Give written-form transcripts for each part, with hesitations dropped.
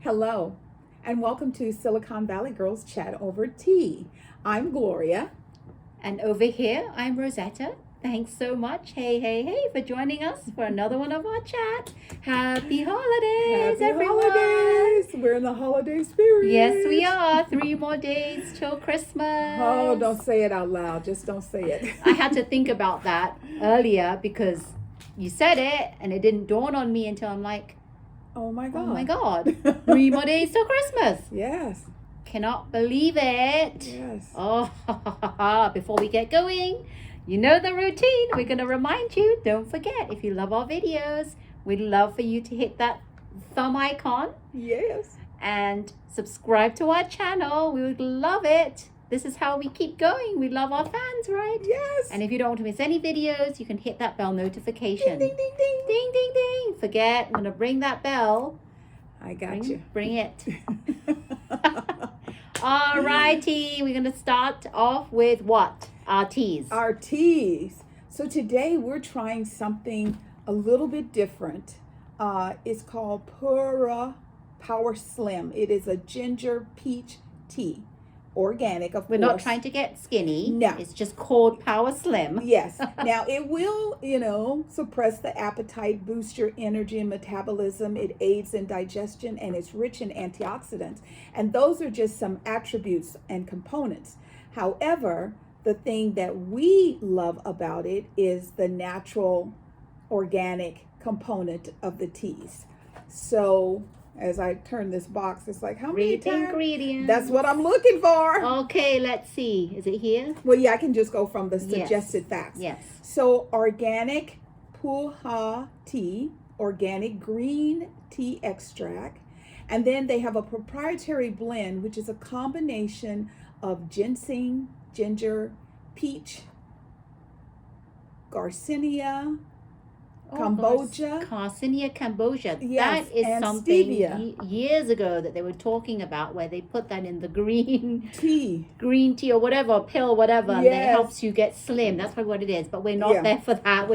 Hello, and welcome to Silicon Valley Girls Chat Over Tea. I'm Gloria. And over here, I'm Rosetta. Thanks so much, hey, for joining us for another one of our chat. Happy holidays, Happy everyone! holidays! We're in the holiday spirit. Yes, we are. 3 more days till Christmas. Oh, don't say it out loud. Just don't say it. I had to think about that earlier because you said it and it didn't dawn on me until I'm like, Oh my God. oh my God, 3 more days till Christmas. Yes. Cannot believe it. Yes. Oh, before we get going, you know the routine. We're going to remind you, don't forget, if you love our videos, we'd love for you to hit that thumb icon. Yes. And subscribe to our channel. We would love it. This is how we keep going. We love our fans, right? Yes. And if you don't want to miss any videos, you can hit that bell notification. Ding, ding, ding, ding. Ding, ding, ding. Forget, I'm going to bring that bell. I got you. Bring it. All righty. We're going to start off with what? Our teas. Our teas. So today we're trying something a little bit different. It's called Pu-erh Power Slim. It is a ginger peach tea. Organic, of course. We're not trying to get skinny. No. It's just called Power Slim. Yes. Now, it will, suppress the appetite, boost your energy and metabolism. It aids in digestion, and it's rich in antioxidants. And those are just some attributes and components. However, the thing that we love about it is the natural, organic component of the teas. So, as I turn this box, it's like, how many Read the times? ingredients. That's what I'm looking for. Okay, let's see. Is it here? Well, yeah, I can just go from the Yes. suggested facts. Yes. So, organic Pu-erh tea, organic green tea extract, and then they have a proprietary blend, which is a combination of ginseng, ginger, peach, garcinia, Cambodia. Garcinia Cambodia. Yes, that is and something stevia. Years ago that they were talking about where they put that in the green tea or whatever, pill, whatever, and it Yes. helps you get slim. That's probably what it is. But we're not Yeah. there for that.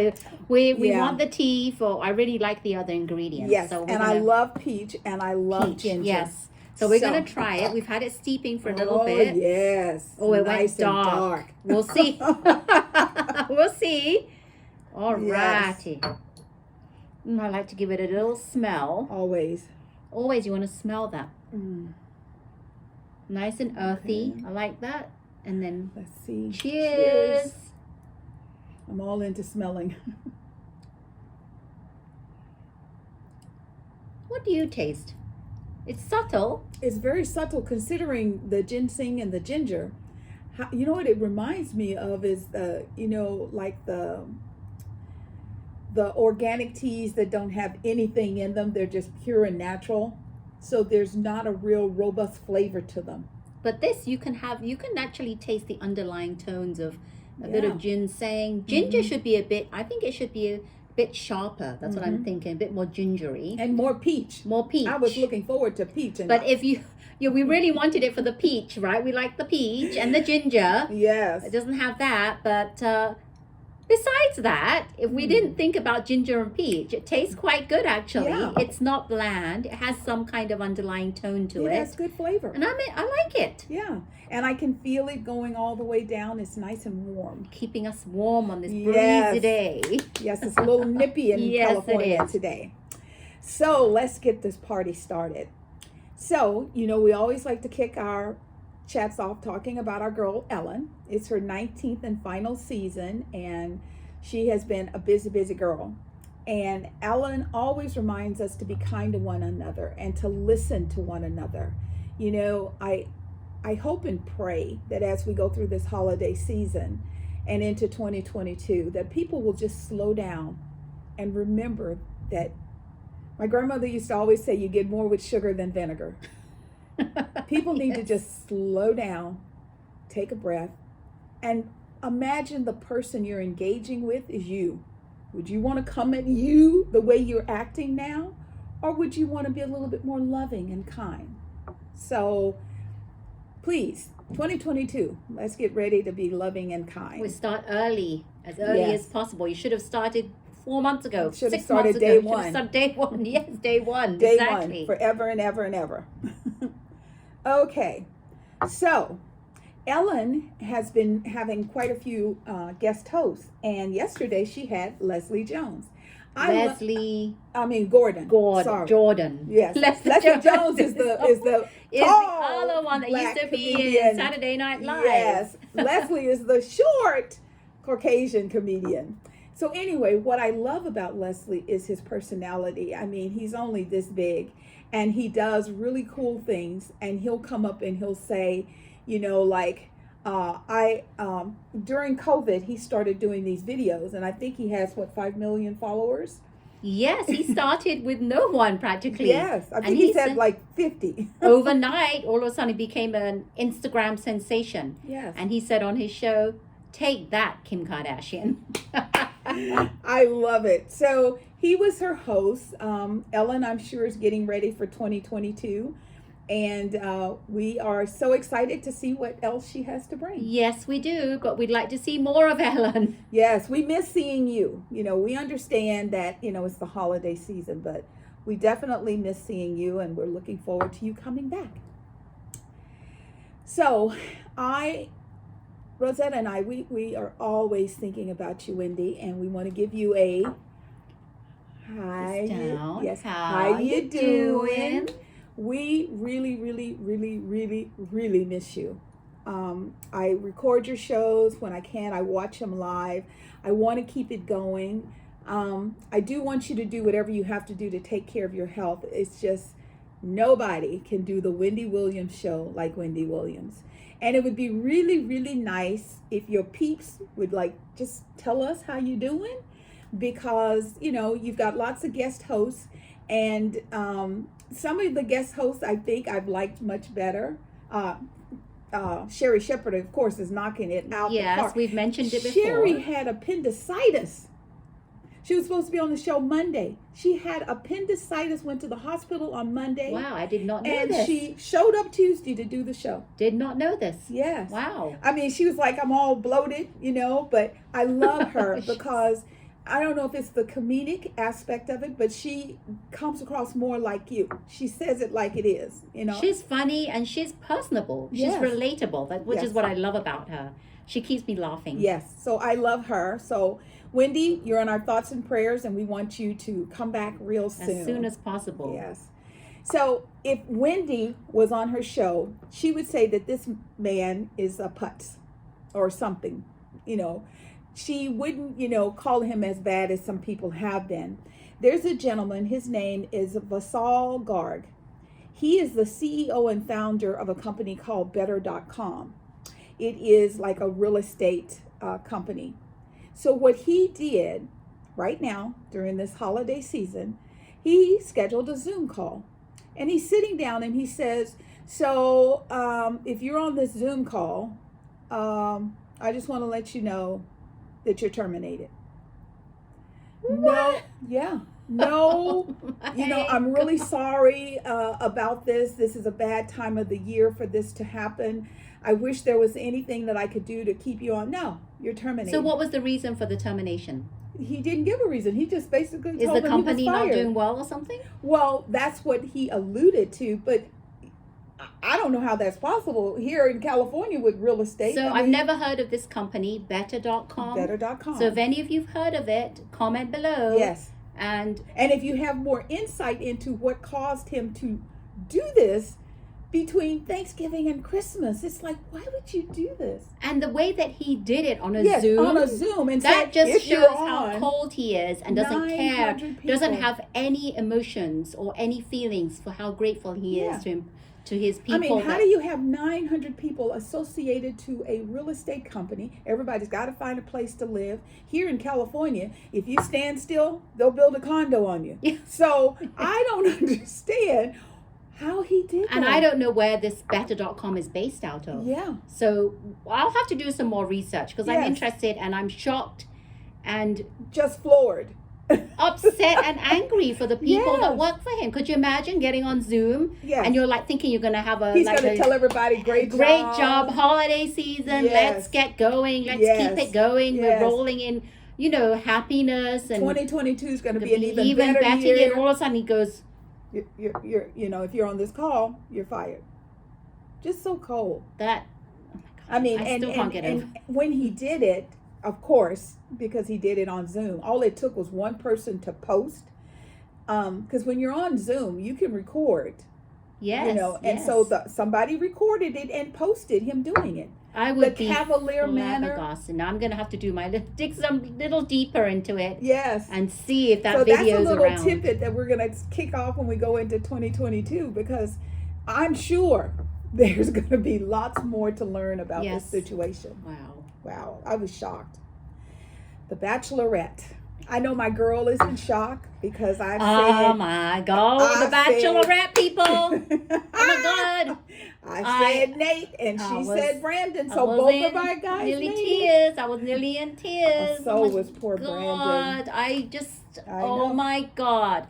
We Yeah. want the tea for, I really like the other ingredients. Yes, So and I love peach, and I love ginger. Yes. So we're So- going to try it. We've had it steeping for a little Oh, bit. yes. Oh, it Nice went and dark. We'll see. We'll see. All Yes. righty. I like to give it a little smell. Always. Always you want to smell that. Mm. Nice and earthy. Okay. I like that. And then Let's see. cheers. I'm all into smelling. What do you taste? It's subtle. It's very subtle considering the ginseng and the ginger. You know what it reminds me of is like the organic teas that don't have anything in them. They're just pure and natural. So there's not a real robust flavor to them. But this you can actually taste the underlying tones of a bit Yeah. of ginseng. Ginger Mhm. should be I think it should be a bit sharper. That's what I'm Mhm. thinking. A bit more gingery. And more peach. More peach. I was looking forward to peach. And But if we really wanted it for the peach, right? We like the peach and the ginger. yes. It doesn't have that, but besides that, if we didn't think about ginger and peach, it tastes quite good actually. Yeah. It's not bland. It has some kind of underlying tone to It it. has good flavor. And I like it. Yeah. And I can feel it going all the way down. It's nice and warm. Keeping us warm on this breezy Yes. day. Yes, it's a little nippy in Yes, it California is. today. So let's get this party started. So, we always like to kick our chats off talking about our girl, Ellen. It's her 19th and final season, and she has been a busy, busy girl. And Ellen always reminds us to be kind to one another and to listen to one another. I hope and pray that as we go through this holiday season and into 2022, that people will just slow down and remember that my grandmother used to always say, you get more with sugar than vinegar. People need to just slow down, take a breath, and imagine the person you're engaging with is you. Would you want to come at you the way you're acting now? Or would you want to be a little bit more loving and kind? So please, 2022, let's get ready to be loving and kind. We start as early Yes. as possible. You should have started 4 months ago. Should have 6 started months day ago. one. Started day one. Yes, day one. Day exactly. one, forever and ever and ever. Okay, so Ellen has been having quite a few guest hosts, and yesterday she had Leslie Jones. Gordon. Sorry. Jordan. Yes, Leslie Jones is the tall other one that black used to be comedian. in Saturday Night Live. Yes, Leslie is the short Caucasian comedian. So anyway, what I love about Leslie is his personality. I mean, he's only this big, and he does really cool things. And he'll come up and he'll say, during COVID, he started doing these videos, and I think he has 5 million followers. Yes, he started with no one practically. Yes, I think he said like 50. Overnight, all of a sudden, he became an Instagram sensation. Yes. And he said on his show, "Take that, Kim Kardashian." I love it. So he was her host. Ellen, I'm sure, is getting ready for 2022. And we are so excited to see what else she has to bring. Yes, we do. But we'd like to see more of Ellen. Yes, we miss seeing you. We understand that, it's the holiday season, but we definitely miss seeing you, and we're looking forward to you coming back. So Rosetta and I, we are always thinking about you, Wendy, and we want to give you a hi. Yes, how you doing? We really, really, really, really, really miss you. I record your shows when I can. I watch them live. I want to keep it going. I do want you to do whatever you have to do to take care of your health. It's just nobody can do the Wendy Williams show like Wendy Williams. And it would be really, really nice if your peeps would just tell us how you doing, because, you've got lots of guest hosts, and some of the guest hosts I think I've liked much better. Sherry Shepherd, of course, is knocking it out the park. Yes, we've mentioned it before. Sherry had appendicitis. She was supposed to be on the show Monday. She had appendicitis, went to the hospital on Monday. Wow, I did not know and this. And she showed up Tuesday to do the show. Did not know this. Yes. Wow. I mean, she was like, I'm all bloated, but I love her because I don't know if it's the comedic aspect of it, but she comes across more like you. She says it like it is, She's funny and she's personable. She's Yes. relatable, which Yes. is what I love about her. She keeps me laughing. Yes, so I love her. So Wendy, you're in our thoughts and prayers, and we want you to come back real soon. As soon as possible. Yes. So if Wendy was on her show, she would say that this man is a putz or something, She wouldn't, call him as bad as some people have been. There's a gentleman, his name is Vasal Garg. He is the CEO and founder of a company called Better.com. It is like a real estate company. So what he did right now during this holiday season, he scheduled a Zoom call. And he's sitting down and he says, so if you're on this Zoom call, I just want to let you know that you're terminated. What? No, yeah. No, I'm really sorry about this. This is a bad time of the year for this to happen. I wish there was anything that I could do to keep you on. No, you're terminated. So what was the reason for the termination? He didn't give a reason. He just basically told Is the them company he was not fired. doing well or something? Well, that's what he alluded to, but I don't know how that's possible here in California with real estate. So I've never heard of this company, Better.com. Better.com. So if any of you've heard of it, comment below. Yes. And if you have more insight into what caused him to do this between Thanksgiving and Christmas, it's like, why would you do this? And the way that he did it on a Zoom. on a Zoom. And that said, just if shows you're how on, cold he is and doesn't care, 900 people. doesn't have any emotions or any feelings for how grateful he is to his people. I mean, how do you have 900 people associated to a real estate company? Everybody's got to find a place to live. Here in California, if you stand still, they'll build a condo on you. Yeah. So I don't understand how he did that. And I don't know where this Better.com is based out of. Yeah. So I'll have to do some more research because I'm Yes. interested and I'm shocked and Just floored. upset and angry for the people that Yes. work for him. Could you imagine getting on Zoom Yes. and you're like thinking you're going to have He's going to tell everybody, great job, holiday season, Yes. let's get going, let's Yes. keep it going, Yes. we're rolling in happiness and 2022 is going to to be an be even better year. And all of a sudden he goes, You're if you're on this call, you're fired. Just so cold. that. Oh my God, I mean, I still can't get over. and when he did it, of course, because he did it on Zoom, all it took was one person to post. Because when you're on Zoom, you can record. Yes, and yes. so somebody recorded it and posted him doing it. I would the be cavalier manner. flabbergasted. Now I'm going to have to dig some little deeper into it. Yes. And see if that so video's that's a little around. tidbit that we're going to kick off when we go into 2022, because I'm sure there's going to be lots more to learn about this situation. Wow. I was shocked. The Bachelorette. I know my girl is in shock because I've said... Oh my God, the Bachelorette people. Oh my God. I said Nate and she said Brandon. So both of our guys nearly made tears. I was nearly in tears. So was poor Brandon. I know. Oh my God.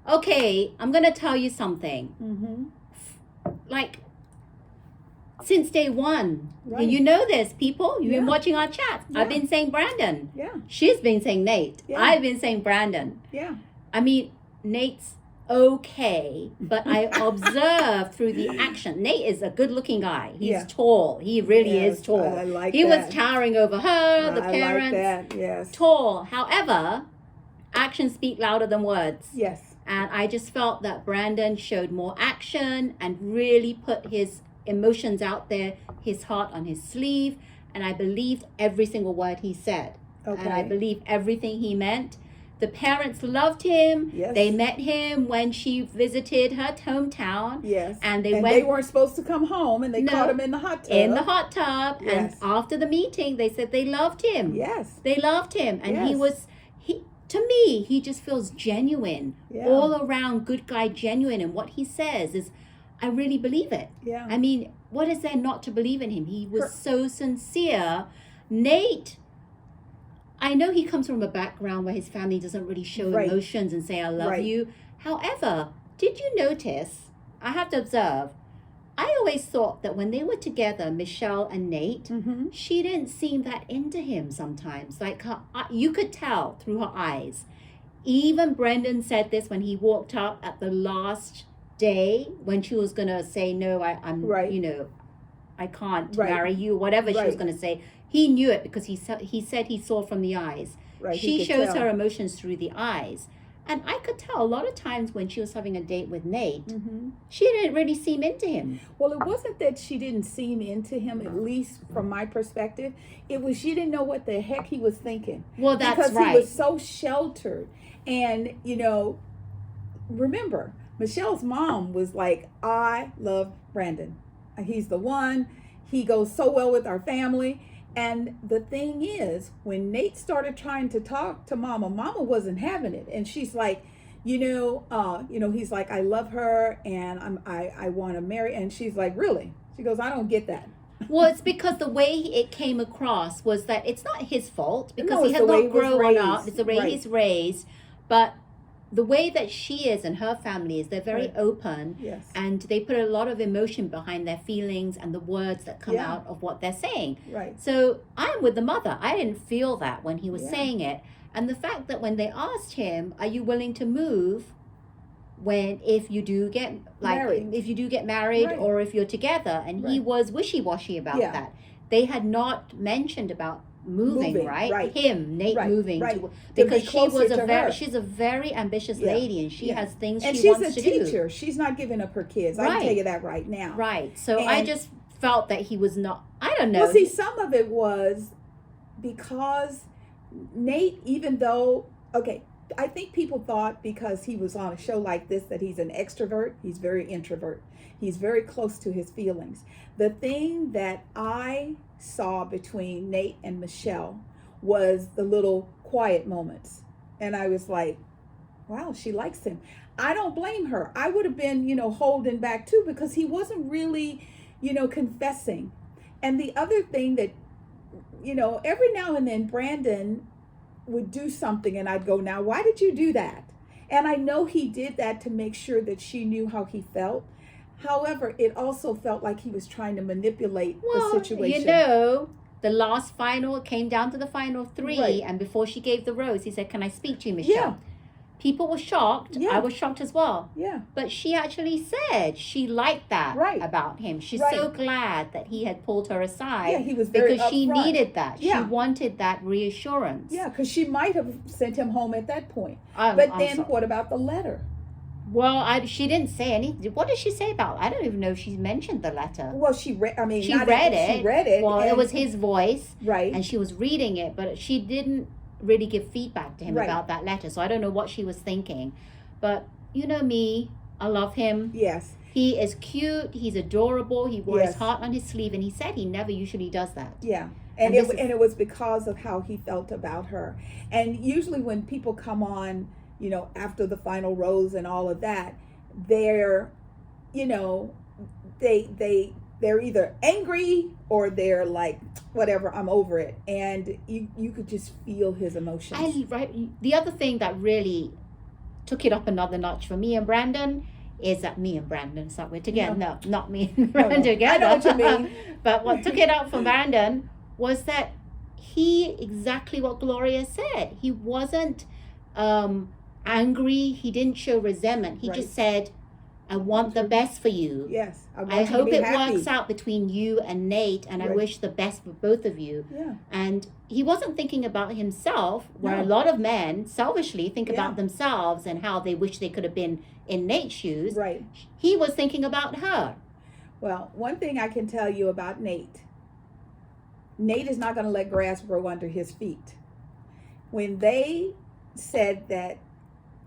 Okay, I'm going to tell you something. Mm-hmm. Like, since day one, Right. you know this, people. You've been Yeah. watching our chat. Yeah. I've been saying Brandon. Yeah. She's been saying Nate. Yeah. I've been saying Brandon. Yeah. I mean, Nate's okay, but I observed through the action. Nate is a good-looking guy. He's tall. He really is tall. I like he that. was towering over her, the I parents. like that. Yes. Tall. However, actions speak louder than words. Yes. And I just felt that Brandon showed more action and really put his emotions out there, his heart on his sleeve, and I believed every single word he said. Okay. And I believed everything he meant. The parents loved him. Yes. They met him when she visited her hometown. Yes. And they weren't supposed to come home, and they caught him in the hot tub. In the hot tub. Yes. And after the meeting, they said they loved him. Yes. They loved him. And Yes. to me, he just feels genuine. Yeah. All around good guy, genuine. And what he says is, I really believe it. Yeah. I mean, what is there not to believe in him? He was so sincere. Nate, I know he comes from a background where his family doesn't really show emotions and say, I love you. However, did you notice, I have to observe, I always thought that when they were together, Michelle and Nate, Mm-hmm. she didn't seem that into him sometimes. Like, you could tell through her eyes. Even Brendan said this when he walked up at the last day when she was going to say, no, I'm I can't marry you, whatever she was going to say. He knew it because he said he saw from the eyes. Right. She shows her emotions through the eyes. And I could tell a lot of times when she was having a date with Nate, Mm-hmm. she didn't really seem into him. Well, it wasn't that she didn't seem into him, at least from my perspective. It was she didn't know what the heck he was thinking. Well, that's because right. He was so sheltered. And, remember, Michelle's mom was like, I love Brandon. He's the one. He goes so well with our family. And the thing is, when Nate started trying to talk to Mama wasn't having it. And she's like, he's like, I love her and I want to marry. And she's like, really? She goes, I don't get that. Well, it's because the way it came across was that it's not his fault because No, he it's has the way not he was grown up. raised. It's the way Right. he's raised. But the way that she is and her family is, they're very Right. open. Yes. And they put a lot of emotion behind their feelings and the words that come Yeah. out of what they're saying. Right. So I'm with the mother. I didn't feel that when he was Yeah. saying it. And the fact that when they asked him, are you willing to move if you do get married Right. or if you're together? And he Right. was wishy-washy about Yeah. that. They had not mentioned about moving, right? Nate Right, moving right. to- To because be she was closer to her. she's a very ambitious Yeah, lady and she yeah. has things And she she's wants a to do. teacher. She's not giving up her kids. I Right. can tell you that right now. Right. So I And- just felt that he was not, I don't know. Well, see, some of it was because Nate, even though, I think people thought because he was on a show like this that he's an extrovert. He's very introvert. He's very close to his feelings. The thing that I saw between Nate and Michelle was the little quiet moments. And I was like, wow, she likes him. I don't blame her. I would have been, holding back too because he wasn't really, confessing. And the other thing that, every now and then Brandon would do something and I'd go, now, why did you do that? And I know he did that to make sure that she knew how he felt. However, it also felt like he was trying to manipulate the situation. the last final, it came down to the final three, Right. and before she gave the rose, he said, "Can I speak to you, Michelle?" Yeah. People were shocked. Yeah. I was shocked as well. Yeah. But she actually said she liked that Right. about him. She's Right. so glad that he had pulled her aside. Yeah, he was very because she upfront. needed that. Yeah. She wanted that reassurance. Yeah, because she might have sent him home at that point. I'm Then sorry. what about the letter? Well, she didn't say anything. What did she say about it? I don't even know if she mentioned the letter. Well, she read. I mean, She not read even- it. She read it. Well, it and- was his voice, right. and she was reading it, but she didn't really give feedback to him Right. about that letter. So I don't know what she was thinking. But you know me, I love him. Yes. He is cute. He's adorable. He wore his Yes. heart on his sleeve, and he said he never usually does that. Yeah. And And this is- it was because of how he felt about her. And usually when people come on, after the final rose and all of that, they're, they're either angry or they're like, whatever, I'm over it. And you could just feel his emotions. The other thing that really took it up another notch for me and Brandon is that me and Brandon, so we're together. No, not me and Brandon no. together. I know what you mean. But what took it up for Brandon was that exactly what Gloria said. He wasn't angry. He didn't show resentment. He Right. just said, "I want the best for you. Yes. want I you to hope be it happy." works out between you and Nate, and I Right. wish the best for both of you." Yeah. And he wasn't thinking about himself, where No. a lot of men selfishly think Yeah. about themselves and how they wish they could have been in Nate's shoes. Right. He was thinking about her. Well, one thing I can tell you about Nate is not going to let grass grow under his feet. When they said that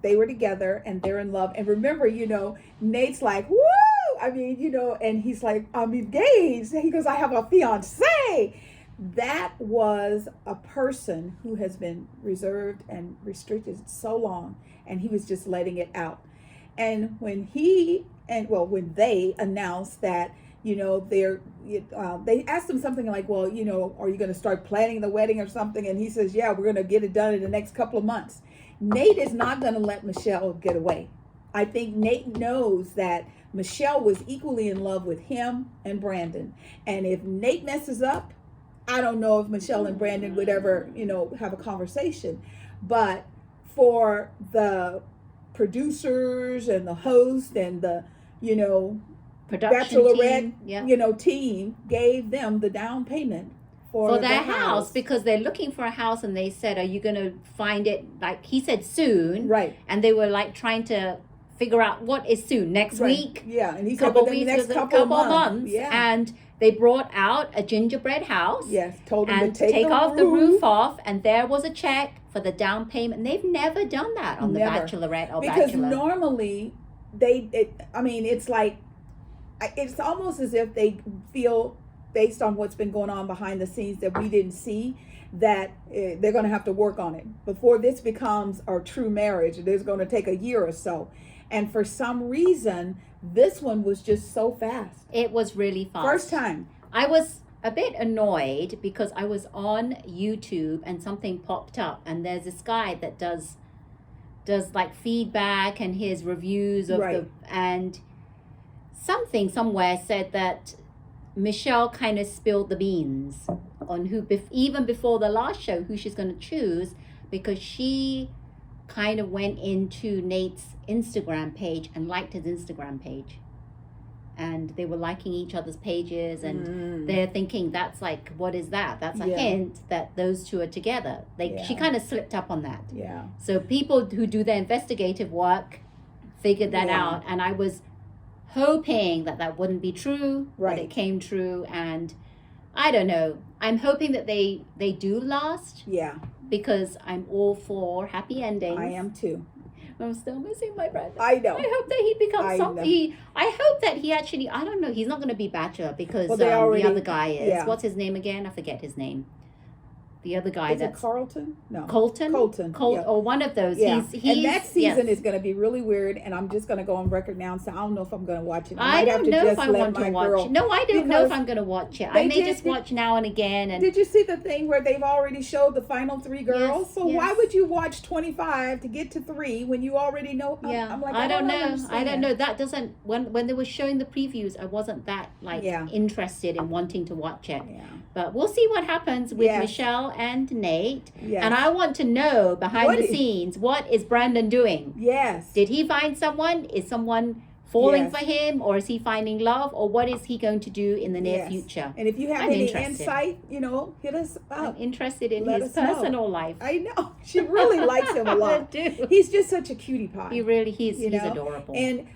they were together and they're in love, and remember, Nate's like, woo! I mean, and he's like, I'm engaged. And he goes, I have a fiance. That was a person who has been reserved and restricted so long, and he was just letting it out. And when they announced that, they asked him something like, well, are you going to start planning the wedding or something? And he says, yeah, we're going to get it done in the next couple of months. Nate is not going to let Michelle get away. I think Nate knows that Michelle was equally in love with him and Brandon. And if Nate messes up, I don't know if Michelle and Brandon would ever, have a conversation. But for the producers and the host and the, Production Bachelorette, team, team gave them the down payment for their the house, because they're looking for a house, and they said, are you going to find it, like he said, soon? Right. And they were like trying to figure out what is soon, next Right. week? Yeah. And he said, Couple within the weeks, next couple couple of months. Yeah. Yeah. And they brought out a gingerbread house. Yes. Told him And to take off the roof off, and there was a check for the down payment. And they've never done that on Never. the Bachelorette or Because Bachelor. normally it's like, it's almost as if they feel, based on what's been going on behind the scenes that we didn't see, that they're going to have to work on it before this becomes a true marriage. There's going to take a year or so. And for some reason, this one was just so fast. It was really fast. First time. I was a bit annoyed because I was on YouTube and something popped up, and there's this guy that does like feedback and his reviews of Right. and something somewhere said that Michelle kind of spilled the beans on even before the last show, who she's going to choose, because she kind of went into Nate's Instagram page and liked his Instagram page. And they were liking each other's pages, and they're thinking, that's like, what is that? That's a Yeah. hint that those two are together. She Yeah. kind of slipped up on that. Yeah. So people who do their investigative work figured that Yeah. out, and I was hoping that wouldn't be true, Right. but it came true. And I don't know, I'm hoping that they do last, Yeah. because I'm all for happy endings. I am too. I'm still missing my brother. I know. I hope that he becomes I something. I hope that he actually, I don't know, he's not going to be Bachelor because Well, they already- the other guy is. yeah. What's his name again? I forget his name. The other guy Is it that's Carlton? No. Colton, Yeah. or one of those. Yeah. He's and that season yes. is going to be really weird, and I'm just going to go on record now and say I don't know if I'm going to watch it. I don't know if I want to watch girl, it. No, I don't know if because I'm going to watch it. I may just watch now and again. And did you see the thing where they've already showed the final 3 girls? Yes, So why would you watch 25 to get to 3 when you already know? yeah, I'm like, I don't know. understand. I don't know. That doesn't when they were showing the previews, I wasn't that interested in wanting to watch it. Yeah. But we'll see what happens with Yes. Michelle and Nate. Yes. And I want to know behind What the is- scenes, what is Brandon doing? Yes. Did he find someone? Is someone falling Yes. for him, or is he finding love, or what is he going to do in the near Yes. future? And if you have I'm any interested. insight, hit us I'm up. interested in Let his us know. personal life. I know. She really likes him a I lot. do. He's just such a cutie pie. He's You know? adorable. And,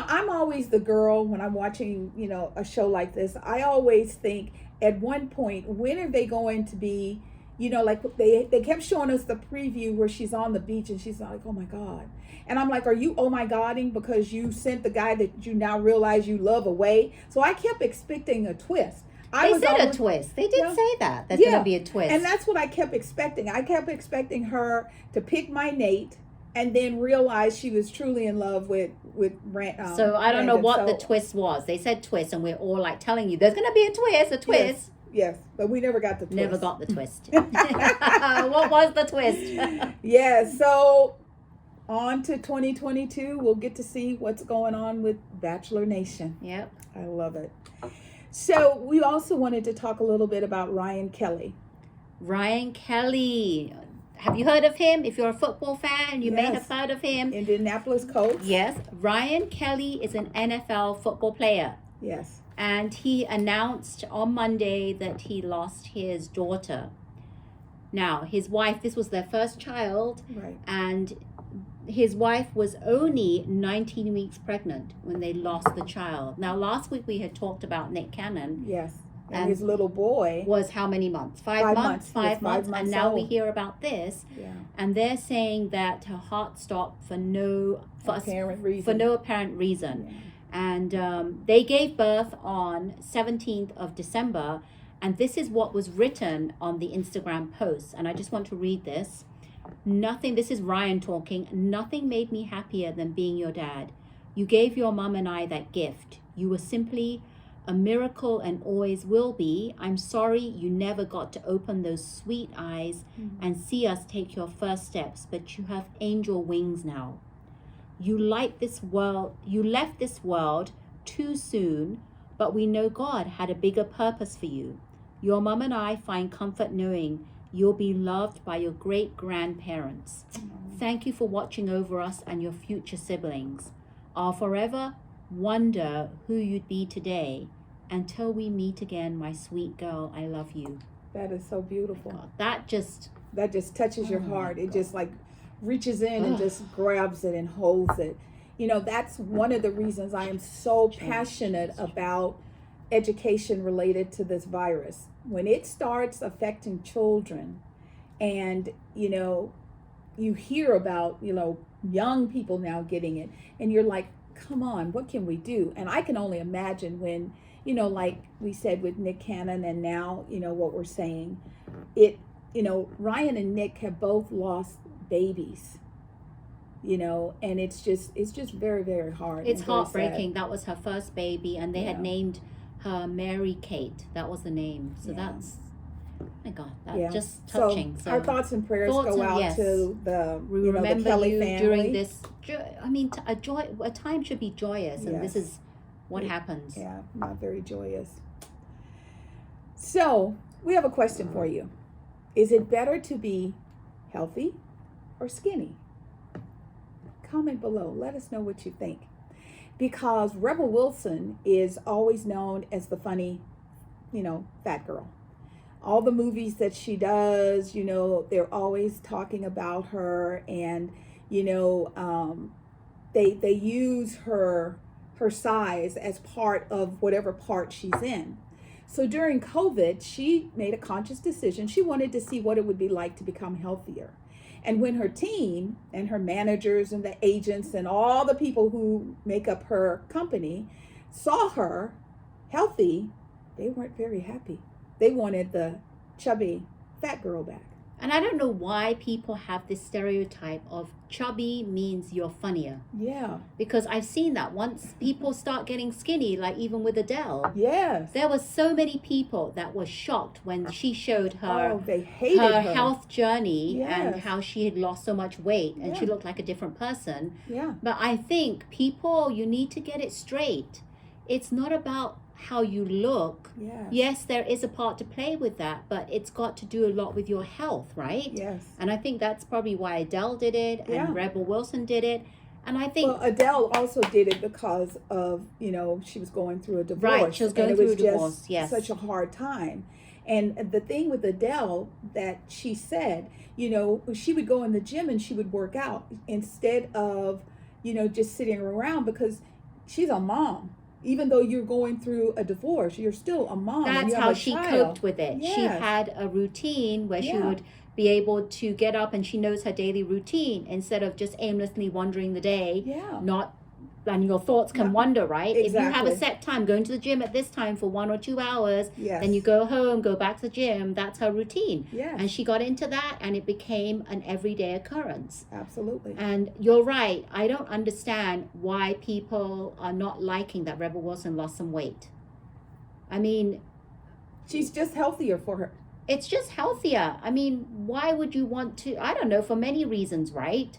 I'm always the girl when I'm watching, a show like this. I always think at one point, when are they going to be, like they kept showing us the preview where she's on the beach and she's like, oh my God. And I'm like, are you oh my Godding because you sent the guy that you now realize you love away? So I kept expecting a twist. They said a twist. They did say that. There's going to be a twist. And that's what I kept expecting. I kept expecting her to pick my Nate and then realize she was truly in love with so I don't know Brandon. what the twist was. They said twist, and we're all like telling you there's going to be a twist. Yes, but we never got the twist. Never got the twist. What was the twist? Yeah, so on to 2022. We'll get to see what's going on with Bachelor Nation. Yep. I love it. So we also wanted to talk a little bit about Ryan Kelly. Ryan Kelly. Have you heard of him? If you're a football fan, you may have heard of him. Indianapolis Colts. Yes. Ryan Kelly is an NFL football player. Yes. And he announced on Monday that he lost his daughter. Now, his wife, this was their first child. Right. And his wife was only 19 weeks pregnant when they lost the child. Now, last week we had talked about Nick Cannon. Yes. And his little boy was how many months? 5 months. 5 months. And now we hear about this. Yeah. And they're saying that her heart stopped for no apparent reason. Yeah. And they gave birth on 17th of December. And this is what was written on the Instagram post. And I just want to read this. This is Ryan talking. Nothing made me happier than being your dad. You gave your mom and I that gift. You were simply a miracle and always will be. I'm sorry you never got to open those sweet eyes and see us take your first steps, but you have angel wings now. You left this world too soon, but we know God had a bigger purpose for you. Your mom and I find comfort knowing you'll be loved by your great-grandparents. Thank you for watching over us and your future siblings. I'll forever wonder who you'd be today. Until we meet again, my sweet girl, I love you. That is so beautiful. God, that just touches your heart. It just like reaches in and just grabs it and holds it. That's one of the reasons I am so passionate about education related to this virus. When it starts affecting children and, you hear about, young people now getting it and you're like, come on, what can we do? And I can only imagine when, like we said with Nick Cannon and now, what we're saying, Ryan and Nick have both lost babies, and it's just very, very hard. It's heartbreaking. That was her first baby and they had named her Mary Kate. That was the name. So that's, oh my God, that's just touching. So our thoughts and prayers go out to the, remember the Kelly you family during this. A time should be joyous, and this is what happens. Yeah, not very joyous. So we have a question for you. Is it better to be healthy or skinny? Comment below. Let us know what you think. Because Rebel Wilson is always known as the funny, fat girl. All the movies that she does, they're always talking about her, and they use her size as part of whatever part she's in. So during COVID, she made a conscious decision. She wanted to see what it would be like to become healthier. And when her team and her managers and the agents and all the people who make up her company saw her healthy, they weren't very happy. They wanted the chubby fat girl back. And I don't know why people have this stereotype of chubby means you're funnier. Yeah. Because I've seen that once people start getting skinny, like even with Adele. Yes. There were so many people that were shocked when she showed her they hated her her health journey and Yes. how she had lost so much weight and she Yeah. looked like a different person. Yeah. But I think people, you need to get it straight. It's not about how you look. Yes. Yes, there is a part to play with that, but it's got to do a lot with your health, right? Yes. And I think that's probably why Adele did it and Yeah. Rebel Wilson did it. And I think Well, Adele also did it because of, she was going through a divorce. Right, she was going and through it a was divorce, just yes. such a hard time. And the thing with Adele that she said, she would go in the gym and she would work out instead of, just sitting around, because she's a mom. Even though you're going through a divorce, you're still a mom. and that's you have how a she child. coped with it. She Yes. had a routine where she Yeah. would be able to get up and she knows her daily routine instead of just aimlessly wandering the day. Yeah. And your thoughts can No, wander, right? If you have a exactly. set time, going to the gym at this time for 1 or 2 hours, Yes. then you go home, go back to the gym. That's her routine. Yes. And she got into that and it became an everyday occurrence. Absolutely. And you're right. I don't understand why people are not liking that Rebel Wilson lost some weight. I mean, She's just healthier for her. it's just healthier. I mean, why would you want to? I don't know, for many reasons, right?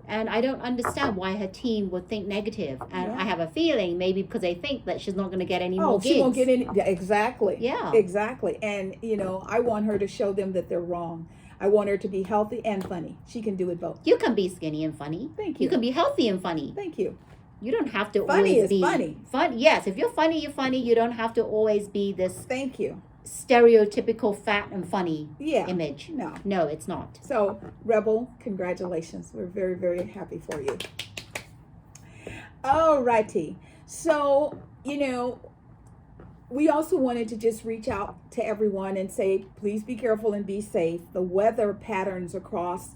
And I don't understand why her team would think negative. And Yeah. I have a feeling maybe because they think that she's not going to get any more gigs. She won't get any. Yeah, exactly. Yeah. Exactly. And, I want her to show them that they're wrong. I want her to be healthy and funny. She can do it both. You can be skinny and funny. Thank You you. can be healthy and funny. Thank you. You don't have to Funny always is be funny. Fun. Yes, if you're funny, you're funny. You don't have to always be this Thank you. stereotypical fat and funny Yeah. image. No. No, it's not. So, Rebel, congratulations. We're very, very happy for you. All righty. So, we also wanted to just reach out to everyone and say, please be careful and be safe. The weather patterns across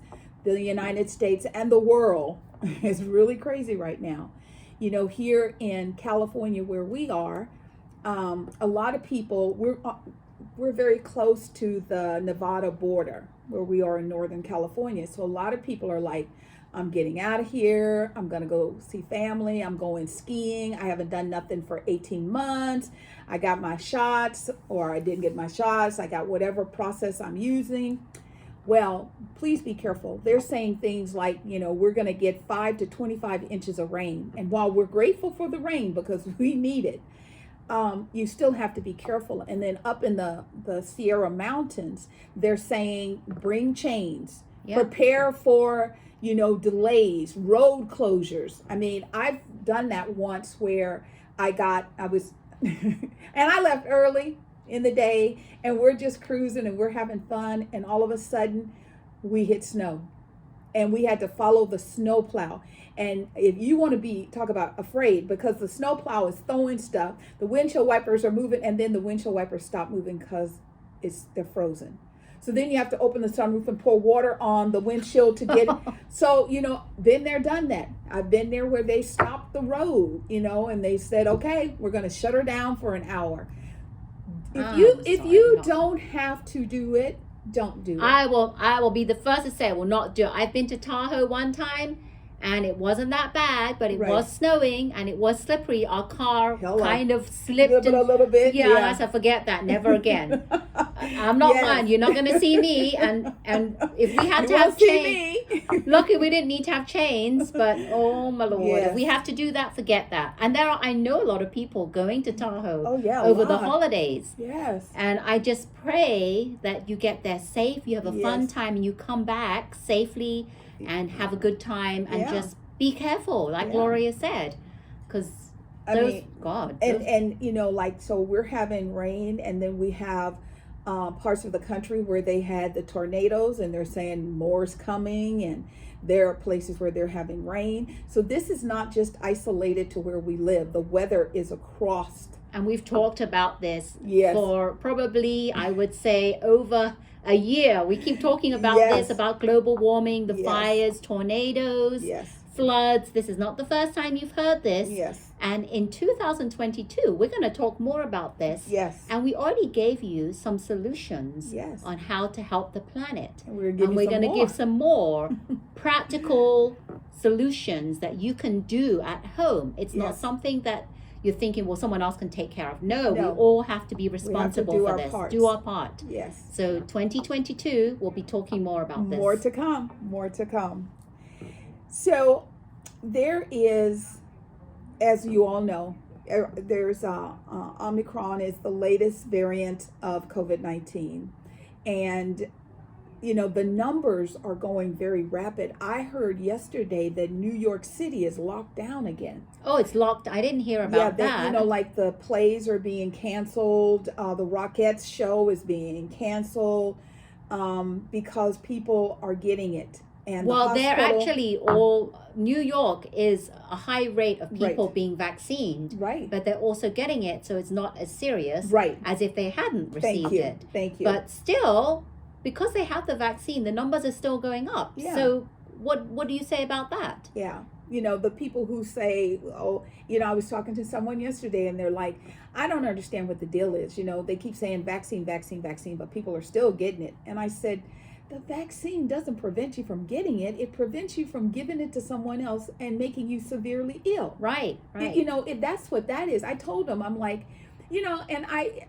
the United States and the world is really crazy right now. Here in California where we are, a lot of people, we're very close to the Nevada border where we are in Northern California. So a lot of people are like, I'm getting out of here. I'm going to go see family. I'm going skiing. I haven't done nothing for 18 months. I got my shots, or I didn't get my shots. I got whatever process I'm using. Well, please be careful. They're saying things like, we're going to get 5 to 25 inches of rain. And while we're grateful for the rain because we need it, you still have to be careful. And then up in the Sierra Mountains, they're saying bring chains, prepare for, delays, road closures. I mean, I've done that once where I was, and I left early in the day and we're just cruising and we're having fun. And all of a sudden we hit snow and we had to follow the snow plow. And if you want to talk about afraid, because the snow plow is throwing stuff, the windshield wipers are moving, and then the windshield wipers stop moving because they're frozen. So then you have to open the sunroof and pour water on the windshield to get it. So, been there, done that. I've been there where they stopped the road, and they said, okay, we're going to shut her down for an hour. If you don't have to do it, don't do it. I will be the first to say I will not do it. I've been to Tahoe one time and it wasn't that bad, but it was snowing and it was slippery. Our car kind of slipped a little bit. Yeah, I said, forget that, never again. I'm not one. You're not going to see me. And if we had to have chains, lucky we didn't need to have chains. But oh my Lord, if we have to do that, forget that. And I know a lot of people going to Tahoe over the holidays. Yes. And I just pray that you get there safe, you have a fun time, and you come back safely and have a good time, and just be careful, like Gloria said, because God. So we're having rain, and then we have parts of the country where they had the tornadoes, and they're saying more's coming, and there are places where they're having rain. So this is not just isolated to where we live. The weather is across. And we've talked about this for probably, I would say, over a year. We keep talking about this, about global warming, the fires, tornadoes, floods. This is not the first time you've heard this. Yes. And in 2022, we're going to talk more about this. Yes. And we already gave you some solutions Yes. on how to help the planet. And we're going to give some more practical solutions that you can do at home. It's not Yes. something that you're thinking, well, someone else can take care of. No, we No. all have to be responsible do for our this. parts. Do our part. Yes. So 2022, we'll be talking more about this. More to come. More to come. So there is, as you all know, there's Omicron is the latest variant of COVID-19, and you know the numbers are going very rapid. I heard yesterday that New York City is locked down again. Oh, it's locked. I didn't hear about that. You know, like the plays are being canceled. The Rockettes show is being canceled because people are getting it. And well, they're actually all, New York is a high rate of people being vaccinated. Right. But they're also getting it, so it's not as serious as if they hadn't received it. Thank you. But still, because they have the vaccine, the numbers are still going up. Yeah. So what do you say about that? Yeah. You know, the people who say, oh, you know, I was talking to someone yesterday and they're like, I don't understand what the deal is. You know, they keep saying vaccine, vaccine, vaccine, but people are still getting it. And I said, the vaccine doesn't prevent you from getting it. It prevents you from giving it to someone else and making you severely ill. Right. You know, that's what that is. I told them, I'm like, you know, and I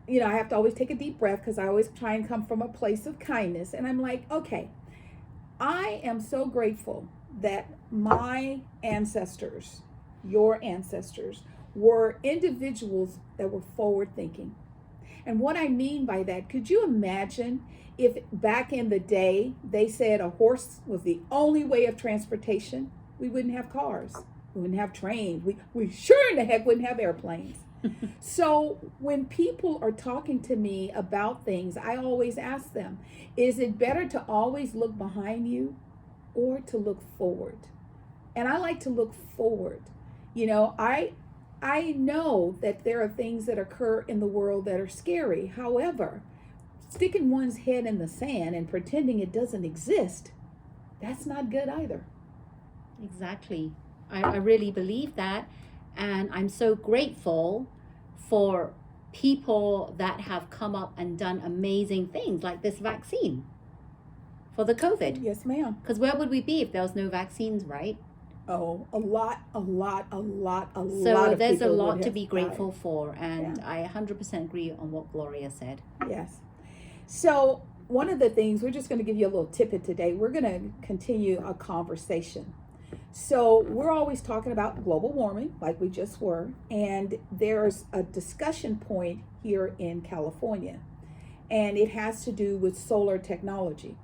have to always take a deep breath because I always try and come from a place of kindness. And I'm like, okay, I am so grateful that my ancestors, your ancestors, were individuals that were forward thinking. And what I mean by that, could you imagine if back in the day they said a horse was the only way of transportation? We wouldn't have cars. We wouldn't have trains. We sure in the heck wouldn't have airplanes. So when people are talking to me about things, I always ask them, is it better to always look behind you or to look forward? And I like to look forward. You know, I know that there are things that occur in the world that are scary. However, sticking one's head in the sand and pretending it doesn't exist, that's not good either. Exactly. I really believe that. And I'm so grateful for people that have come up and done amazing things like this vaccine for the COVID. Yes, ma'am. Because where would we be if there was no vaccines, right? Oh, a lot of So there's a people lot would to have be grateful died. for. And I 100% agree on what Gloria said. Yes. So one of the things, we're just going to give you a little tidbit today. We're going to continue a conversation. So we're always talking about global warming, like we just were, and there's a discussion point here in California, and it has to do with solar technology.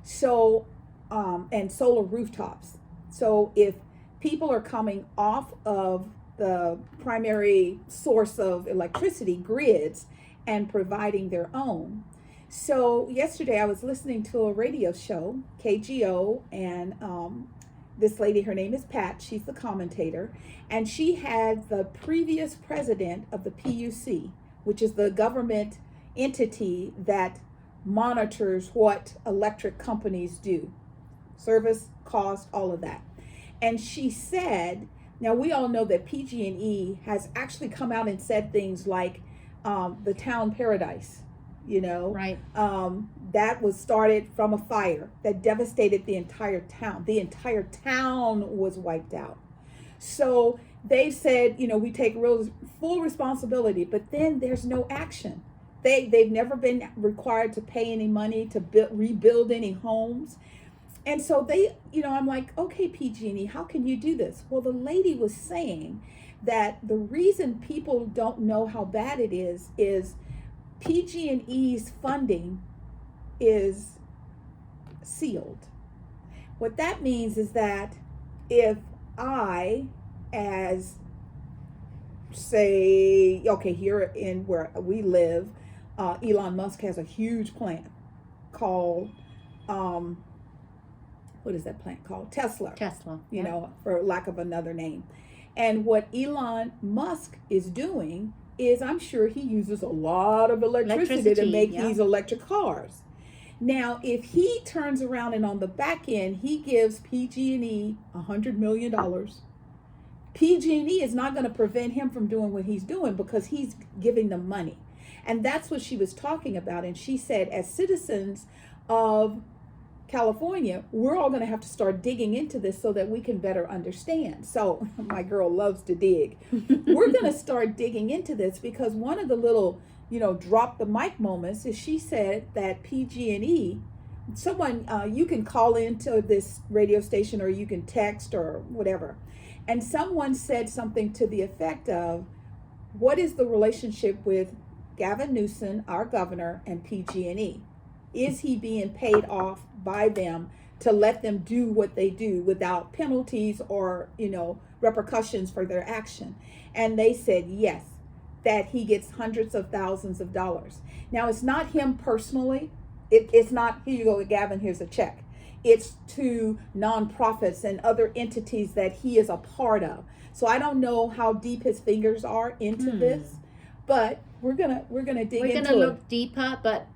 So, and solar rooftops. So if people are coming off of the primary source of electricity grids and providing their own. So yesterday I was listening to a radio show, KGO, and this lady, her name is Pat, she's the commentator, and she had the previous president of the PUC, which is the government entity that monitors what electric companies do, service, cost, all of that. And she said, now we all know that PG&E has actually come out and said things like the town paradise, you know, right? That was started from a fire that devastated the entire town. The entire town was wiped out. So they said, you know, we take full responsibility, but then there's no action. They've never been required to pay any money to rebuild any homes. And so they, you know, I'm like, okay, PG&E, how can you do this? Well, the lady was saying that the reason people don't know how bad it is PG&E's funding is sealed. What that means is that if I, as say, okay, here in where we live, Elon Musk has a huge plant called, what is that plant called? Tesla. You know, for lack of another name. And what Elon Musk is doing is, I'm sure he uses a lot of electricity to make these electric cars. Now, if he turns around and on the back end, he gives PG&E $100 million, PG&E is not going to prevent him from doing what he's doing because he's giving them money. And that's what she was talking about. And she said, as citizens of California, we're all going to have to start digging into this so that we can better understand. So my girl loves to dig. We're going to start digging into this because one of the little, drop the mic moments is she said that PG&E, someone, you can call into this radio station or you can text or whatever. And someone said something to the effect of, what is the relationship with Gavin Newsom, our governor, and PG&E? Is he being paid off by them to let them do what they do without penalties or, repercussions for their action? And they said yes, that he gets hundreds of thousands of dollars. Now, it's not him personally. It's not, here you go, Gavin, here's a check. It's to nonprofits and other entities that he is a part of. So I don't know how deep his fingers are into this, but we're gonna dig into it. We're gonna look deeper, but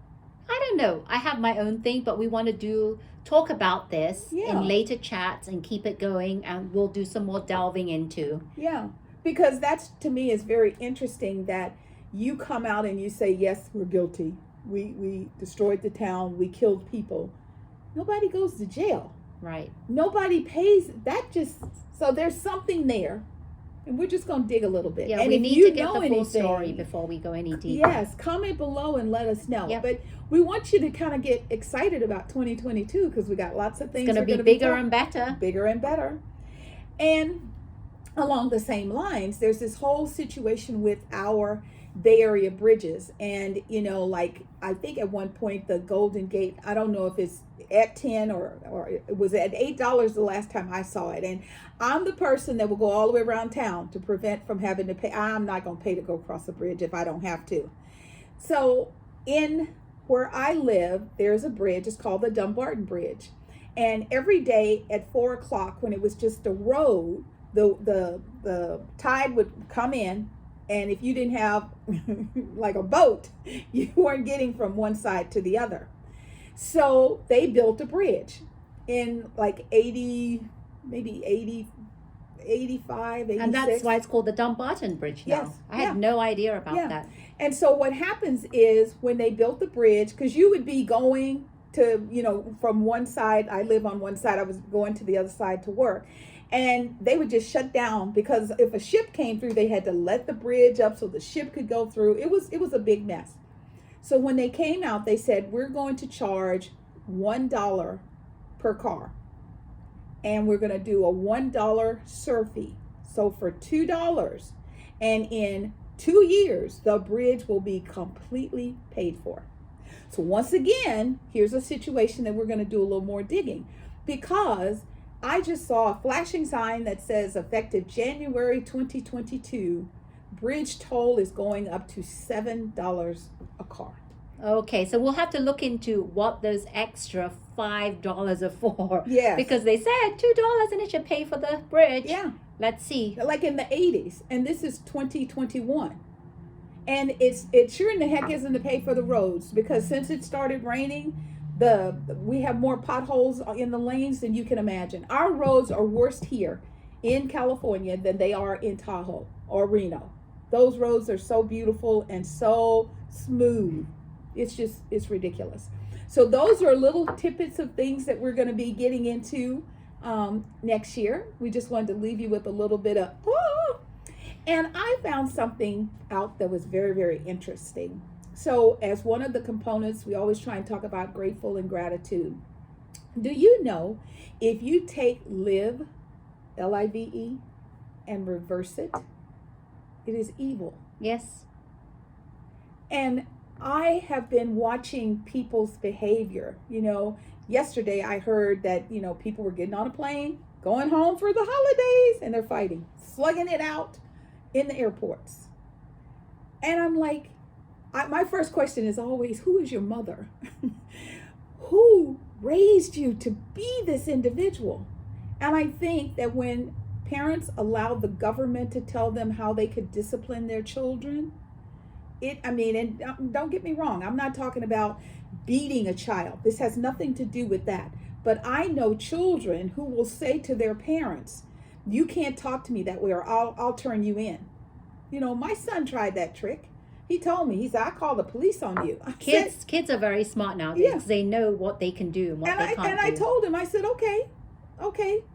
I don't know. I have my own thing, but we want to talk about this in later chats and keep it going, and we'll do some more delving into. Yeah, because that's, to me, is very interesting that you come out and you say, yes, we're guilty. We destroyed the town. We killed people. Nobody goes to jail. Right. Nobody pays. So there's something there. And we're just going to dig a little bit. Yeah, and we if need you to get know the full anything, story before we go any deeper. Yes, comment below and let us know. Yep. But we want you to kind of get excited about 2022 because we got lots of things. It's going to be bigger and better. Bigger and better. And along the same lines, there's this whole situation with our Bay Area bridges. And, I think at one point the Golden Gate, I don't know if it's at 10 or it was at $8 the last time I saw it. And I'm the person that will go all the way around town to prevent from having to pay. I'm not going to pay to go across the bridge if I don't have to. So in where I live, there's a bridge. It's called the Dumbarton Bridge. And every day at 4 o'clock, when it was just a road, the tide would come in. And if you didn't have like a boat, you weren't getting from one side to the other. So they built a bridge in like 80, maybe 80, 85, 86. And that's why it's called the Dumbarton Bridge now. Yes. I had no idea about that. And so what happens is when they built the bridge, because you would be going to, from one side, I live on one side, I was going to the other side to work. And they would just shut down because if a ship came through, they had to let the bridge up so the ship could go through. It was a big mess. So when they came out, they said, we're going to charge $1 per car. And we're going to do a $1 surf fee. So for $2, and in 2 years, the bridge will be completely paid for. So once again, here's a situation that we're going to do a little more digging, because I just saw a flashing sign that says effective January 2022, bridge toll is going up to $7 a car. Okay, so we'll have to look into what those extra $5 are for. Yes. Because they said $2 and it should pay for the bridge. Yeah. Let's see. Like in the 80s, and this is 2021. And it sure in the heck isn't to pay for the roads, because since it started raining, we have more potholes in the lanes than you can imagine. Our roads are worse here in California than they are in Tahoe or Reno. Those roads are so beautiful and so smooth. It's ridiculous. So those are little tidbits of things that we're going to be getting into next year. We just wanted to leave you with a little bit of, oh! And I found something out that was very, very interesting. So as one of the components, we always try and talk about grateful and gratitude. Do you know if you take live, L-I-V-E, and reverse it, it is evil? Yes. And I have been watching people's behavior. Yesterday I heard that, people were getting on a plane, going home for the holidays, and they're fighting, slugging it out in the airports. And I'm like, my first question is always, who is your mother? Who raised you to be this individual? And I think that when parents allow the government to tell them how they could discipline their children, and don't get me wrong, I'm not talking about beating a child. This has nothing to do with that. But I know children who will say to their parents, You can't talk to me that way, or I'll turn you in. You know, my son tried that trick. He told me, he said, I call the police on you. Kids are very smart nowadays because they know what they can do and what they can't do. And I told him, I said, okay,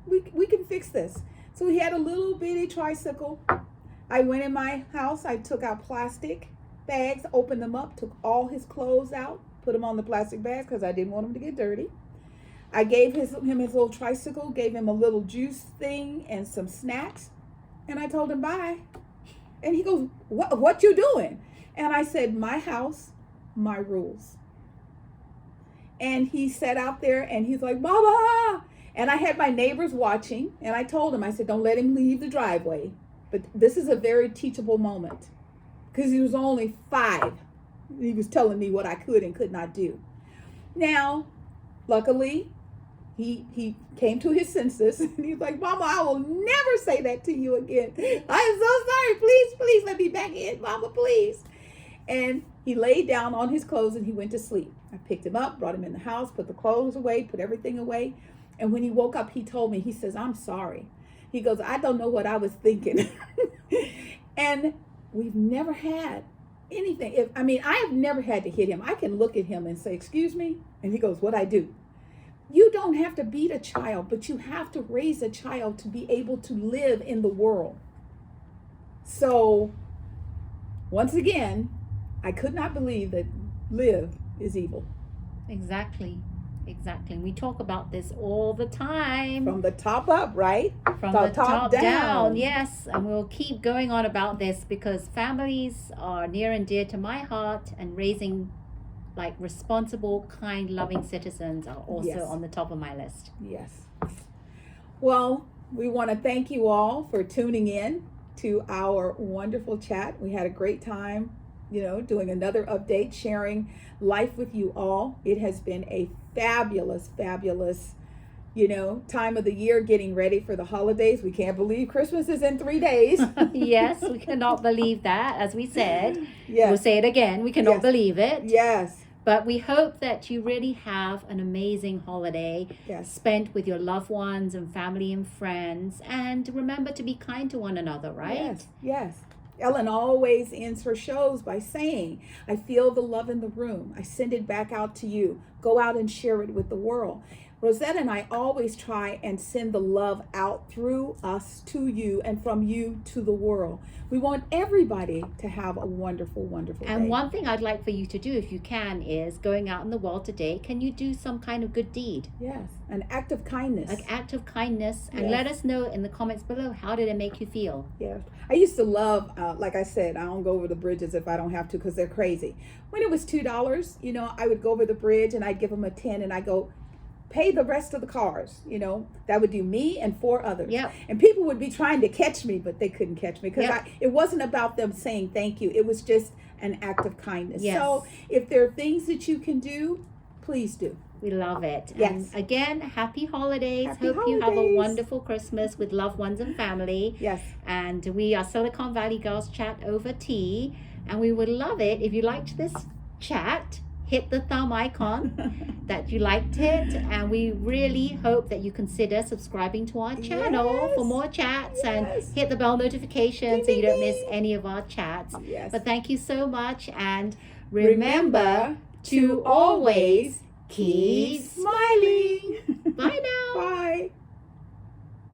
we can fix this. So he had a little bitty tricycle. I went in my house. I took out plastic bags, opened them up, took all his clothes out, put them on the plastic bags because I didn't want him to get dirty. I gave him his little tricycle, gave him a little juice thing and some snacks, and I told him bye. And he goes, what you doing? And I said, my house, my rules. And he sat out there and he's like, Mama. And I had my neighbors watching, and I told him, I said, don't let him leave the driveway. But this is a very teachable moment because he was only 5. He was telling me what I could and could not do. Now, luckily, he came to his senses, and he's like, Mama, I will never say that to you again. I am so sorry. Please let me back in, Mama, please. And he laid down on his clothes and he went to sleep. I picked him up, brought him in the house, put the clothes away, put everything away. And when he woke up, he told me, he says, I'm sorry. He goes, I don't know what I was thinking. And we've never had anything. I have never had to hit him. I can look at him and say, excuse me. And he goes, what'd I do? You don't have to beat a child, but you have to raise a child to be able to live in the world. So, once again, I could not believe that live is evil. Exactly. We talk about this all the time. From the top up, right? From the top down. Yes. And we'll keep going on about this because families are near and dear to my heart, and raising like responsible, kind, loving citizens are also on the top of my list. Yes. Well, we want to thank you all for tuning in to our wonderful chat. We had a great time, doing another update, sharing life with you all. It has been a fabulous, time of the year, getting ready for the holidays. We can't believe Christmas is in 3 days. Yes, we cannot believe that, as we said. Yes. We'll say it again. We cannot believe it. Yes. But we hope that you really have an amazing holiday spent with your loved ones and family and friends. And remember to be kind to one another, right? Yes. Ellen always ends her shows by saying, I feel the love in the room. I send it back out to you. Go out and share it with the world. Rosetta and I always try and send the love out through us to you and from you to the world. We want everybody to have a wonderful, wonderful day. And one thing I'd like for you to do, if you can, is going out in the world today, can you do some kind of good deed? Yes, an act of kindness. An act of kindness. And let us know in the comments below, how did it make you feel? Yes. I used to love, like I said, I don't go over the bridges if I don't have to because they're crazy. When it was $2, I would go over the bridge and I'd give them a 10 and I go, pay the rest of the cars, that would do me and 4 others. Yep. And people would be trying to catch me, but they couldn't catch me because it wasn't about them saying thank you. It was just an act of kindness. Yes. So if there are things that you can do, please do. We love it. Yes. And again, happy holidays. Happy Hope you have a holidays. wonderful Christmas with loved ones and family. Yes. And we are Silicon Valley Girls Chat over tea. And we would love it if you liked this chat. Hit the thumb icon that you liked it, and we really hope that you consider subscribing to our channel for more chats and hit the bell notification so you don't miss any of our chats. Yes. But thank you so much, and remember to always keep smiling.